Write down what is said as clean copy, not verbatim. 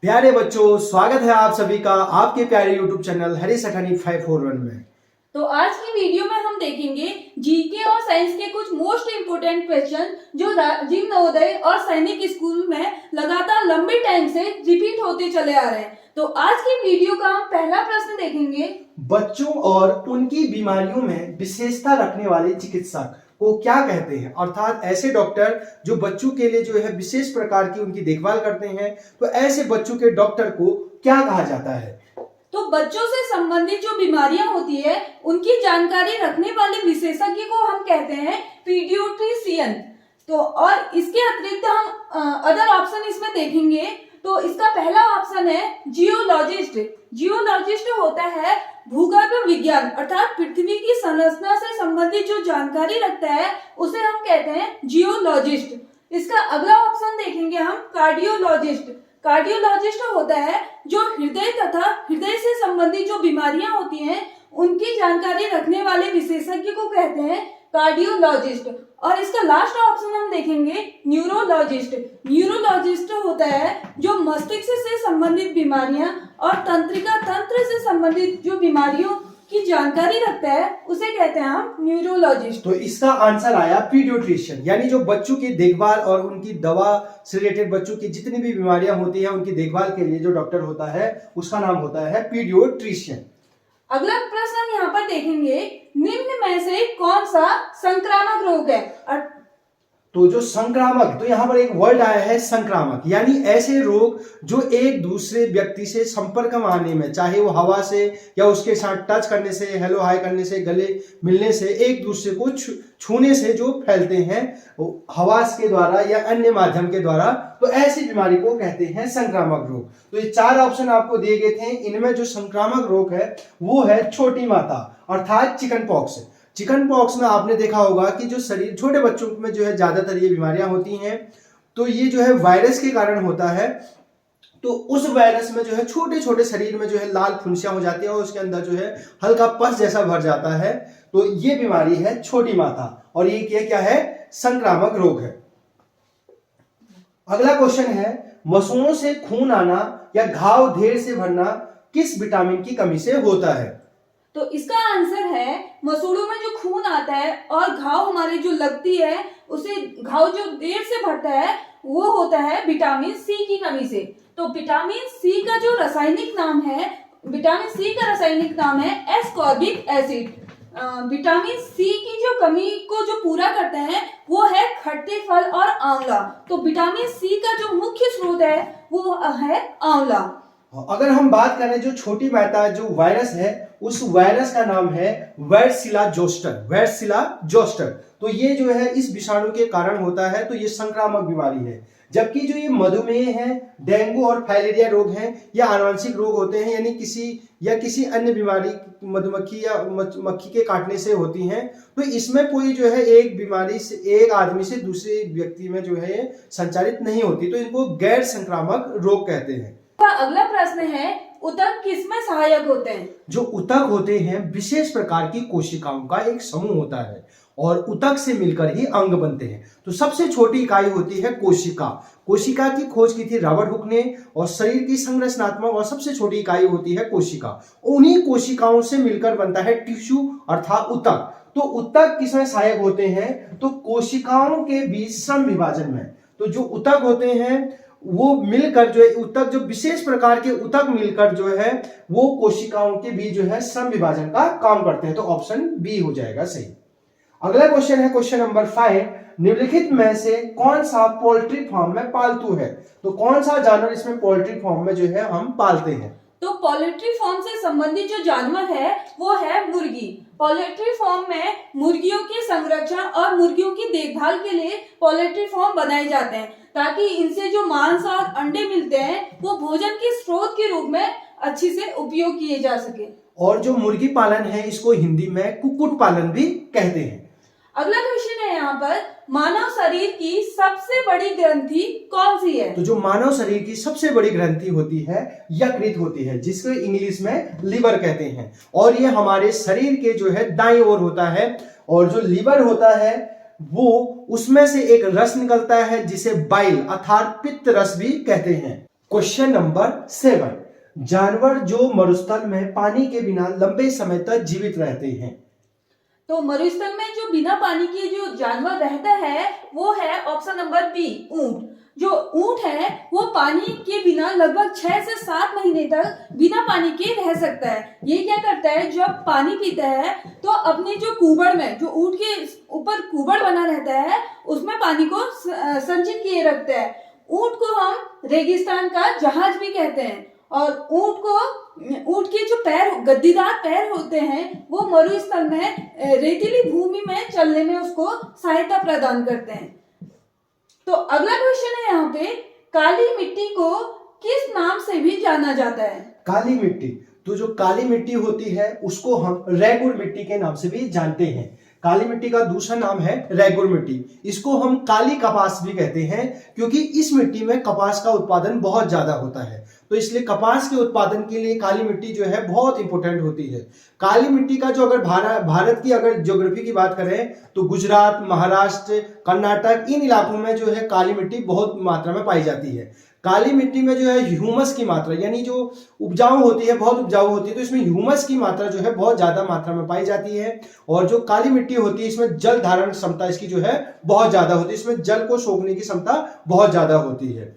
प्यारे बच्चों, स्वागत है आप सभी का आपके प्यारे YouTube चैनल हरी सठानी 541 में। तो आज की वीडियो में हम देखेंगे जीके और साइंस के कुछ मोस्ट इम्पोर्टेंट क्वेश्चन जो राजीव नवोदय और सैनिक स्कूल में लगातार लंबे टाइम से रिपीट होते चले आ रहे हैं। तो आज की वीडियो का हम पहला प्रश्न देखेंगे, बच्चों और उनकी बीमारियों में विशेषता रखने वाले चिकित्सक को क्या कहते हैं। अर्थात ऐसे डॉक्टर जो बच्चों के लिए जो है विशेष प्रकार की उनकी देखभाल करते हैं, तो ऐसे बच्चों के डॉक्टर को क्या कहा जाता है। तो बच्चों से संबंधित जो बीमारियां होती है उनकी जानकारी रखने वाले विशेषज्ञ को हम कहते हैं पीडियाट्रिशियन। तो और इसके अतिरिक्त हम अदर ऑप्शन इसमें देखेंगे। तो इसका पहला ऑप्शन है जियोलॉजिस्ट। जियोलॉजिस्ट होता है भूगर्भ विज्ञान अर्थात पृथ्वी की संरचना से संबंधित जो जानकारी रखता है उसे हम कहते हैं जियोलॉजिस्ट। इसका अगला ऑप्शन देखेंगे हम कार्डियोलॉजिस्ट। कार्डियोलॉजिस्ट होता है जो हृदय तथा हृदय से संबंधित जो बीमारियां होती हैं उनकी जानकारी रखने वाले विशेषज्ञ को कहते हैं कार्डियोलॉजिस्ट। और इसका लास्ट ऑप्शन हम देखेंगे न्यूरोलॉजिस्ट। न्यूरोलॉजिस्ट होता है जो मस्तिष्क से संबंधित बीमारियां और तंत्रिका तंत्र से संबंधित जो बीमारियों की जानकारी रखता है उसे कहते हैं हम न्यूरोलॉजिस्ट। तो इसका आंसर आया पीडियाट्रिशियन, यानी जो बच्चों की देखभाल और उनकी दवा से रिलेटेड बच्चों की जितनी भी बीमारियां होती हैं उनकी देखभाल के लिए जो डॉक्टर होता है उसका नाम होता है पीडियाट्रिशियन। अगला प्रश्न हम यहाँ पर देखेंगे, निम्न में से कौन सा संक्रामक रोग है। तो जो संक्रामक, तो यहाँ पर एक वर्ड आया है संक्रामक, यानी ऐसे रोग जो एक दूसरे व्यक्ति से संपर्क में आने में, चाहे वो हवा से या उसके साथ टच करने से, हेलो हाय करने से, गले मिलने से, एक दूसरे को छूने से जो फैलते हैं हवा के द्वारा या अन्य माध्यम के द्वारा, तो ऐसी बीमारी को कहते हैं संक्रामक रोग। तो ये चार ऑप्शन आपको दिए गए थे, इनमें जो संक्रामक रोग है वो है छोटी माता अर्थात चिकन पॉक्स। चिकन पॉक्स में आपने देखा होगा कि जो शरीर छोटे बच्चों में जो है ज्यादातर ये बीमारियां होती हैं, तो ये जो है वायरस के कारण होता है। तो उस वायरस में जो है छोटे छोटे शरीर में जो है लाल फुंसियां हो जाती है और उसके अंदर जो है हल्का पस जैसा भर जाता है, तो ये बीमारी है छोटी माता और ये क्या है, संक्रामक रोग है। अगला क्वेश्चन है, मसूड़ों से खून आना या घाव ढेर से भरना किस विटामिन की कमी से होता है। तो इसका आंसर है मसूड़ों में जो खून आता है और घाव हमारी जो लगती है उसे घाव जो देर से भरता है वो होता है विटामिन सी की कमी से। तो विटामिन सी का जो रासायनिक नाम है, विटामिन सी का रासायनिक नाम है एस्कॉर्बिक एसिड। विटामिन सी की जो कमी को जो पूरा करते हैं वो है खट्टे फल और आंवला। तो विटामिन सी का जो मुख्य स्रोत है वो है आंवला। अगर हम बात करें जो छोटी माता जो वायरस है, उस वायरस का नाम है वैरसिला जोस्टर। वैरसिला जोस्टर, तो ये जो है इस विषाणु के कारण होता है, तो ये संक्रामक बीमारी है। जबकि जो ये मधुमेह है, डेंगू और फाइलेरिया रोग हैं, या आनुवंशिक रोग होते हैं, यानी किसी अन्य बीमारी मधुमक्खी या मक्खी के काटने से होती हैं। तो इसमें कोई जो है एक बीमारी से एक आदमी से दूसरे व्यक्ति में जो है संचारित नहीं होती, तो इनको गैर संक्रामक रोग कहते हैं। अगला प्रश्न है, ऊतक किसमें सहायक होते हैं। जो ऊतक होते हैं विशेष प्रकार की कोशिकाओं का एक समूह होता है और ऊतक से मिलकर ही अंग बनते हैं। तो सबसे छोटी इकाई होती है कोशिका। कोशिका की खोज की थी रॉबर्ट हुक ने, और शरीर की संरचनात्मक और सबसे छोटी इकाई होती है कोशिका। उन्हीं कोशिकाओं से मिलकर बनता है टिश्यू अर्थात ऊतक। तो ऊतक किसमें सहायक होते हैं, तो कोशिकाओं के बीच सम विभाजन में। तो जो ऊतक होते हैं वो मिलकर जो है ऊतक, जो विशेष प्रकार के ऊतक मिलकर जो है वो कोशिकाओं के बीच जो है सम विभाजन का काम करते हैं। तो ऑप्शन बी हो जाएगा सही। अगला क्वेश्चन है क्वेश्चन नंबर 5, निम्नलिखित में से कौन सा पोल्ट्री फार्म में पालतू है। तो कौन सा जानवर इसमें पोल्ट्री फार्म में जो है हम पालते हैं। तो पोल्ट्री फार्म से संबंधित जो जानवर है वो है मुर्गी। पोल्ट्री फार्म में मुर्गियों के संरक्षण और मुर्गियों की देखभाल के लिए पोल्ट्री फार्म बनाए जाते हैं ताकि इनसे जो मांस और अंडे मिलते हैं वो भोजन के स्रोत के रूप में अच्छी से उपयोग किए जा सके। और जो मुर्गी पालन है इसको हिंदी में कुक्कुट पालन भी कहते हैं। अगला क्वेश्चन है यहाँ पर, मानव शरीर की सबसे बड़ी ग्रंथि कौन सी है। तो जो मानव शरीर की सबसे बड़ी ग्रंथि होती है यकृत होती है, जिसको इंग्लिश में लिवर कहते हैं। और ये हमारे शरीर के जो है दाईं ओर होता है, और जो लिवर होता है वो उसमें से एक रस निकलता है जिसे बाइल अर्थात पित्त रस भी कहते हैं। क्वेश्चन नंबर 7, जानवर जो मरुस्थल में पानी के बिना लंबे समय तक जीवित रहते हैं। तो मरुस्थल में जो बिना पानी के जो जानवर रहता है वो है ऑप्शन नंबर बी, ऊंट। जो ऊंट है वो पानी के बिना लगभग 6 से 7 महीने तक बिना पानी के रह सकता है। ये क्या करता है, जब पानी पीता है तो अपने जो कुबड़ में, जो ऊंट के ऊपर कुबड़ बना रहता है, उसमें पानी को संचित किए रखता है। ऊंट को हम रेगिस्तान का जहाज भी कहते हैं और ऊंट के जो पैर, गद्दीदार पैर होते हैं, वो मरुस्थल में रेतीली भूमि में चलने में उसको सहायता प्रदान करते हैं। तो अगला क्वेश्चन है यहाँ पे, काली मिट्टी को किस नाम से भी जाना जाता है? काली मिट्टी, तो जो काली मिट्टी होती है उसको हम रेगुर मिट्टी के नाम से भी जानते हैं। काली मिट्टी का दूसरा नाम है रेगुर मिट्टी। इसको हम काली कपास भी कहते हैं क्योंकि इस मिट्टी में कपास का उत्पादन बहुत ज्यादा होता है, तो इसलिए कपास के उत्पादन के लिए काली मिट्टी जो है बहुत इंपॉर्टेंट होती है। काली मिट्टी का जो अगर भारत की अगर ज्योग्राफी की बात करें तो गुजरात, महाराष्ट्र, कर्नाटक, इन इलाकों में जो है काली मिट्टी बहुत मात्रा में पाई जाती है। काली मिट्टी में जो है ह्यूमस की मात्रा, यानी जो उपजाऊ होती है, बहुत उपजाऊ होती है, तो इसमें ह्यूमस की मात्रा जो है बहुत ज्यादा मात्रा में पाई जाती है। और जो काली मिट्टी होती है इसमें जल धारण क्षमता इसकी जो है बहुत ज्यादा होती है, इसमें जल को सोखने की क्षमता बहुत ज्यादा होती है।